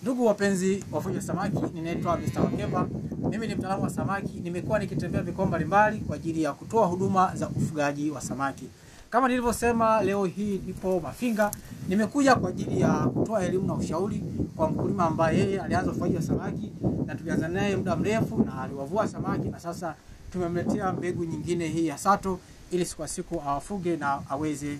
Ndugu wapenzi wafugaji wa samaki, ninaitwa Mr. Wakemba. Mimi ni mtaalamu wa samaki. Nimekuwa nikitembea mikoa mbalimbali kwa ajili ya kutoa huduma za ufugaji wa samaki. Kama nilivyosema, leo hii nipo Mafinga. Nimekuja kwa ajili ya kutoa elimu na ushauri kwa mkulima ambaye yeye alianza ufugaji wa samaki na tulianza naye muda mrefu na aliwavua samaki, na sasa tumemletea mbegu nyingine hii ya Sato ili siku kwa siku awafuge na aweze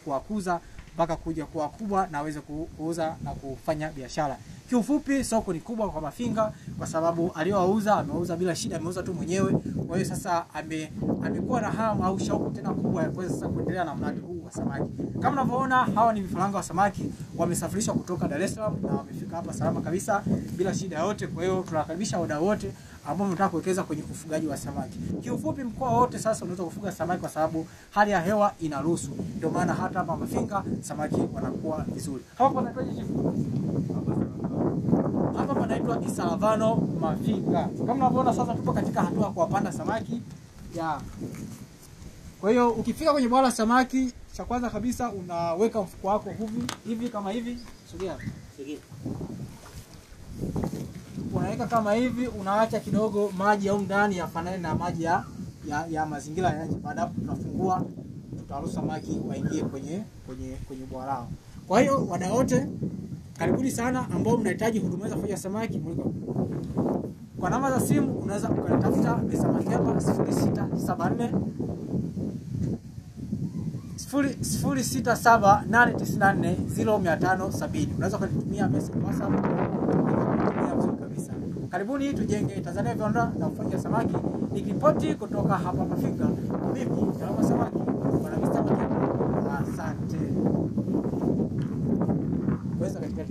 kuwakuza mpaka kuja kuwa kubwa na aweze kuuza na kufanya biashara. Kiufupi, soko ni kubwa kwa Mafinga kwa sababu aliyouza ameuza bila shida, ameuza tu mwenyewe. Kwa hiyo sasa amekuwa na hamu au shauku tena kubwa ya kuweza sasa kuendelea na mradi huu wa samaki. Kama unavyoona, hawa ni vifaranga wa samaki, wamesafirishwa kutoka Dar es Salaam na wamefika hapa salama kabisa bila shida yote. Kwa hiyo tunakaribisha wadau wote ambao wanataka kuwekeza kwenye ufugaji wa samaki. Kiufupi, mkoa wote sasa unaweza kufuga samaki kwa sababu hali ya hewa inaruhusu. Ndio maana hata hapa Mafinga samaki wanakuwa vizuri. Hapa panaitwaje chifu? Hapa panaitwa Isalavano Mafinga. Kama unavyoona sasa tupo katika hatua ya kuwapanda samaki. Kwa hiyo ukifika kwenye bwawa la samaki, cha kwanza kabisa unaweka mfuko wako hivi kama hivi. Sogea. Unaweka kama hivi, unaacha kidogo maji au ndani yafanane na maji ya mazingira ya nje. Baada hapo tunafungua, tutaruhusu samaki waingie kwenye bwawa lao. Kwa hiyo wadau wote, karibuni sana ambao mnahitaji huduma za ufugaji wa samaki. Kwa namba za simu unaweza ukanitafuta Mr. Wakemba 0674 0678940570. Unaweza kunitumia message WhatsApp kabisa. Karibuni tujenge Tanzania viwanda na ufugaji wa samaki. Nikiripoti kutoka hapa Mafinga, mimi mtaalamu wa samaki bwana Mr. Wakemba. Asante. Weza katika